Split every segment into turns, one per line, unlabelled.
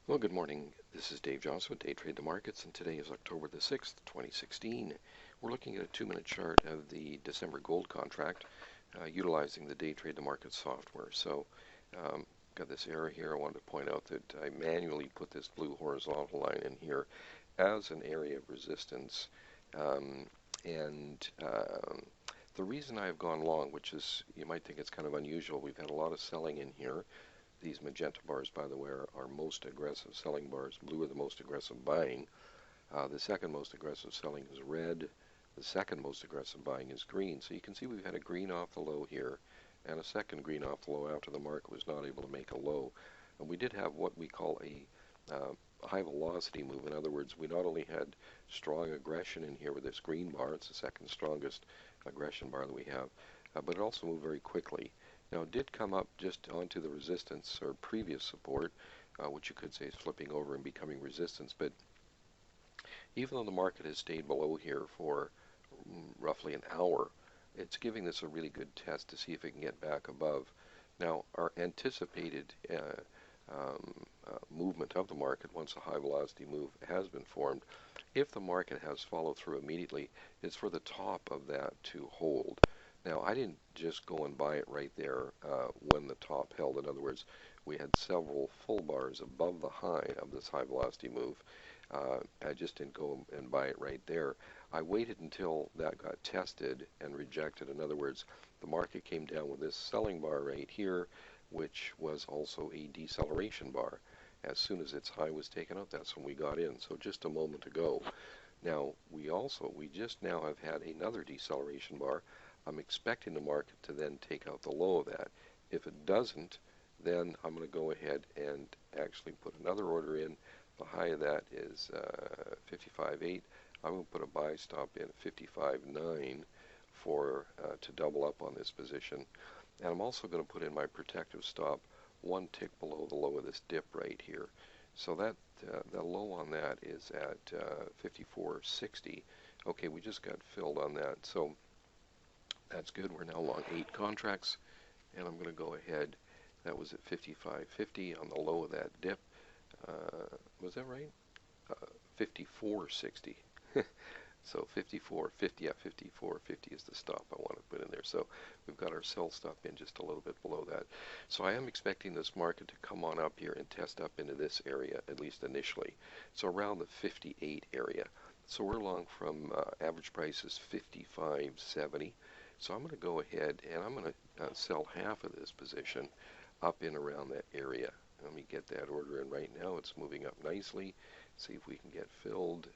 Well, good morning. This is Dave Johnson with Day Trade the Markets, and today is October the 6th, 2016. We're looking at a 2-minute chart of the December gold contract utilizing the Day Trade the Markets software. So, got this error here. I wanted to point out that I manually put this blue horizontal line in here as an area of resistance. And the reason I've gone long, which is, you might think it's kind of unusual, we've had a lot of selling in here. These magenta bars, by the way, are most aggressive selling bars. Blue are the most aggressive buying. The second most aggressive selling is red. The second most aggressive buying is green. So you can see we've had a green off the low here and a second green off the low after the market was not able to make a low. And we did have what we call a high velocity move. In other words, we not only had strong aggression in here with this green bar, it's the second strongest aggression bar that we have, but it also moved very quickly. Now, it did come up just onto the resistance or previous support, which you could say is flipping over and becoming resistance. But even though the market has stayed below here for roughly an hour, it's giving this a really good test to see if it can get back above. Now, our anticipated movement of the market once a high velocity move has been formed, if the market has followed through immediately, it's for the top of that to hold. Now, I didn't just go and buy it right there when the top held. In other words, we had several full bars above the high of this high velocity move. I just didn't go and buy it right there. I waited until that got tested and rejected. In other words, the market came down with this selling bar right here, which was also a deceleration bar. As soon as its high was taken out, that's when we got in. So just a moment ago. Now, we just now have had another deceleration bar. I'm expecting the market to then take out the low of that. If it doesn't, then I'm going to go ahead and actually put another order in. The high of that is 55.8. I'm going to put a buy stop in 55.9 for to double up on this position. And I'm also going to put in my protective stop one tick below the low of this dip right here. So that the low on that is at 54.60. Okay, we just got filled on that. So that's good. We're now long 8 contracts, and I'm going to go ahead. That was at 55.50 on the low of that dip. Was that right? 54.60. So 54.50, yeah, 54.50 is the stop I want to put in there. So we've got our sell stop in just a little bit below that. So I am expecting this market to come on up here and test up into this area, at least initially. So around the 58 area. So we're long from average price is 55.70. So I'm going to go ahead and I'm going to sell half of this position up in around that area. Let me get that order in right now. It's moving up nicely. See if we can get filled.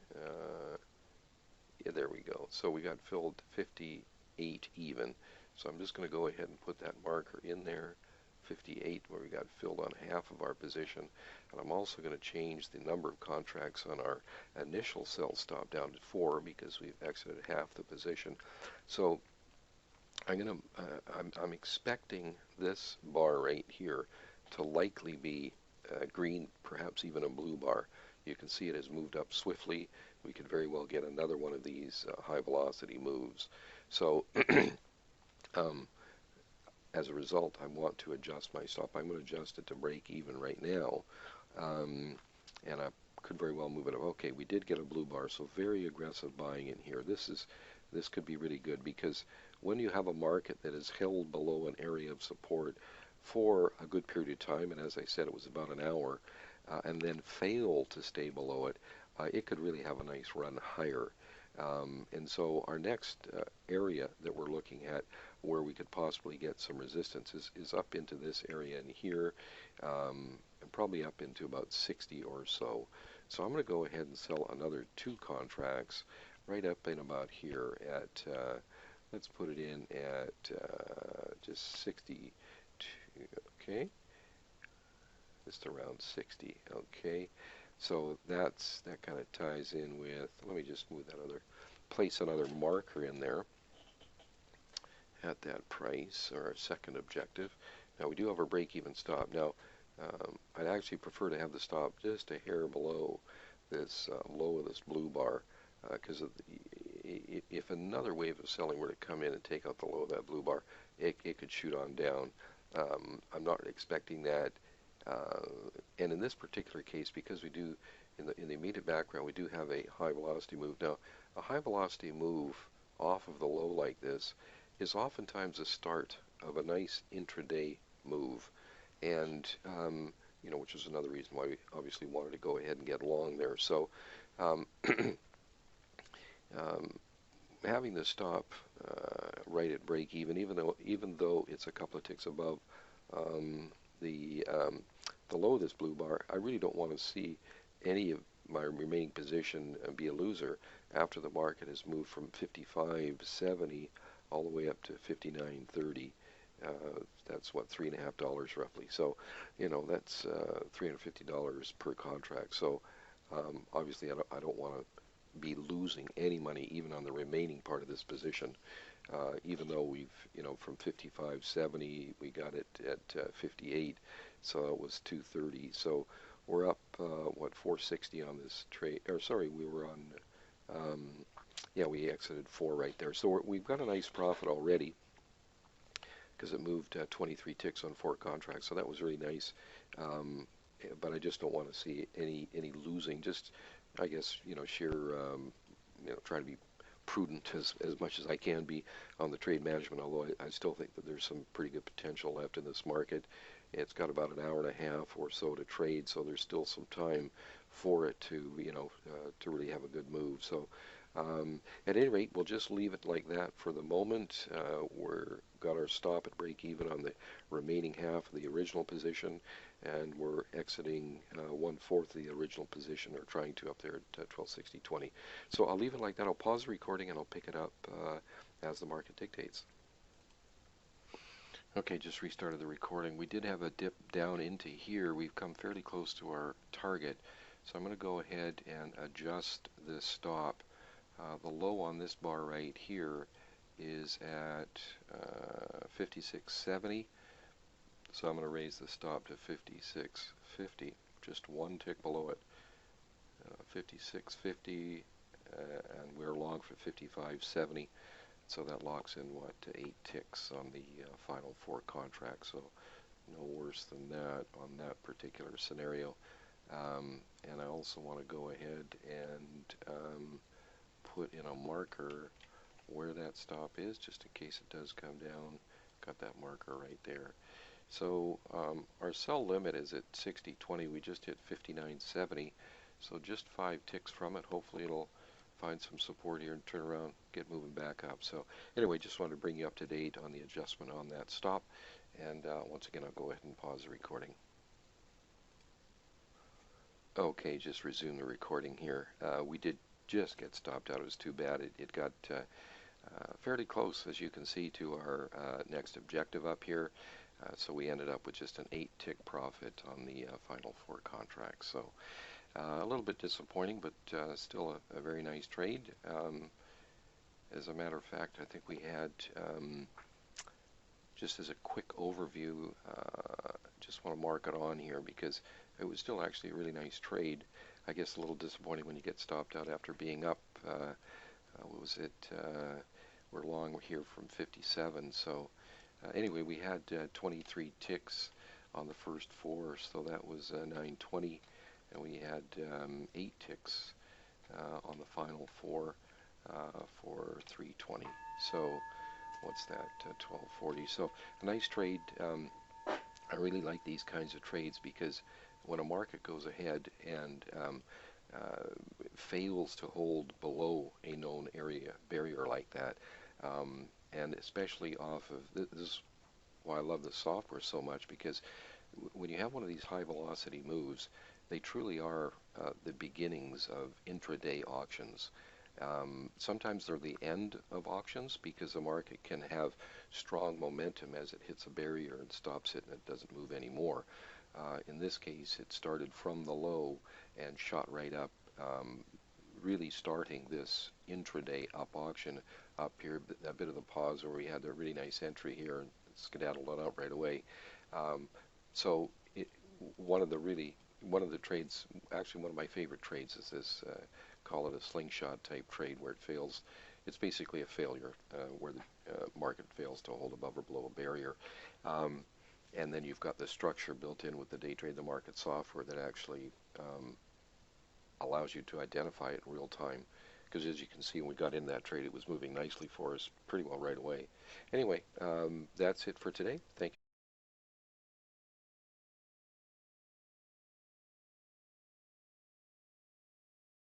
Yeah, there we go. So we got filled 58 even. So I'm just going to go ahead and put that marker in there, 58, where we got filled on half of our position. And I'm also going to change the number of contracts on our initial sell stop down to 4 because we've exited half the position. So I'm expecting this bar right here to likely be green, perhaps even a blue bar. You can see it has moved up swiftly. We could very well get another one of these high velocity moves. So as a result, I want to adjust my stop. I'm going to adjust it to break even right now. And I could very well move it up. Okay, we did get a blue bar, so very aggressive buying in here. This could be really good because when you have a market that is held below an area of support for a good period of time, and as I said, it was about an hour, and then fail to stay below it, it could really have a nice run higher. And so our next area that we're looking at where we could possibly get some resistance is up into this area in here, and probably up into about 60 or so. So I'm going to go ahead and sell another 2 contracts right up in about here at, let's put it in at just 62, okay? Just around 60, okay? So that kind of ties in with, let me just move that place another marker in there at that price, or our second objective. Now we do have our break-even stop. Now I'd actually prefer to have the stop just a hair below this low of this blue bar, because if another wave of selling were to come in and take out the low of that blue bar, it could shoot on down. I'm not expecting that Uh, and in this particular case, because we do, in the immediate background, we do have a high velocity move. Now, a high velocity move off of the low like this is oftentimes a start of a nice intraday move, and which is another reason why we obviously wanted to go ahead and get long there. So, um, um, having the stop right at break even though it's a couple of ticks above um, the um, the low of this blue bar, I really don't want to see any of my remaining position be a loser after the market has moved from 55.70 all the way up to 59.30. That's what, $3.50 roughly. So, that's $350 per contract. So, obviously, I don't want to be losing any money even on the remaining part of this position, even though we've, from 55.70 we got it at 58, so it was 230. So we're up, 460 on this trade, or sorry, we were on, yeah, we exited 4 right there. So we've got a nice profit already because it moved 23 ticks on 4 contracts, so that was really nice. But I just don't want to see any losing. Just, I guess, sheer, try to be prudent as much as I can be on the trade management, although I still think that there's some pretty good potential left in this market. It's got about an hour and a half or so to trade, so there's still some time for it to, to really have a good move. So at any rate, we'll just leave it like that for the moment. We're got our stop at break even on the remaining half of the original position, and we're exiting 1/4 of the original position, or trying to, up there at 1260.20. So I'll leave it like that. I'll pause the recording and I'll pick it up as the market dictates. Okay, just restarted the recording. We did have a dip down into here. We've come fairly close to our target, so I'm going to go ahead and adjust this stop. The low on this bar right here is at 56.70, so I'm going to raise the stop to 56.50, just 1 tick below it. 56.50, and we're long for 55.70, so that locks in, 8 ticks on the final 4 contracts, so no worse than that on that particular scenario. And I also want to go ahead and put in a marker where that stop is, just in case it does come down. Got that marker right there. So our sell limit is at 60.20. We just hit 59.70, so just 5 ticks from it. Hopefully it'll find some support here and turn around, get moving back up. So anyway, just wanted to bring you up to date on the adjustment on that stop. And once again, I'll go ahead and pause the recording. Okay, just resume the recording here. We did just get stopped out. It was too bad. It got fairly close, as you can see, to our next objective up here. So we ended up with just an 8-tick profit on the final 4 contracts. So a little bit disappointing, but still a very nice trade. As a matter of fact, I think we had, just as a quick overview, just want to mark it on here because it was still actually a really nice trade. I guess a little disappointing when you get stopped out after being up. What was it? We're long here from 57. So anyway, we had 23 ticks on the first 4, so that was 920, and we had 8 ticks on the final 4 for 320. So what's that? 1240. So a nice trade. I really like these kinds of trades because when a market goes ahead and fails to hold below a known barrier like that, and especially off of this is why I love the software so much, because when you have one of these high velocity moves, they truly are the beginnings of intraday auctions. Sometimes they're the end of auctions because the market can have strong momentum as it hits a barrier and stops it and it doesn't move anymore. In this case, it started from the low and shot right up, really starting this intraday up auction up here, a bit of the pause where we had a really nice entry here and skedaddled it out right away. So one of the trades, actually one of my favorite trades, is this, call it a slingshot type trade, where it fails. It's basically a failure where the market fails to hold above or below a barrier. And then you've got the structure built in with the day trade the market software that actually allows you to identify it in real time. Because as you can see, when we got in that trade, it was moving nicely for us pretty well right away. Anyway, that's it for today. Thank you.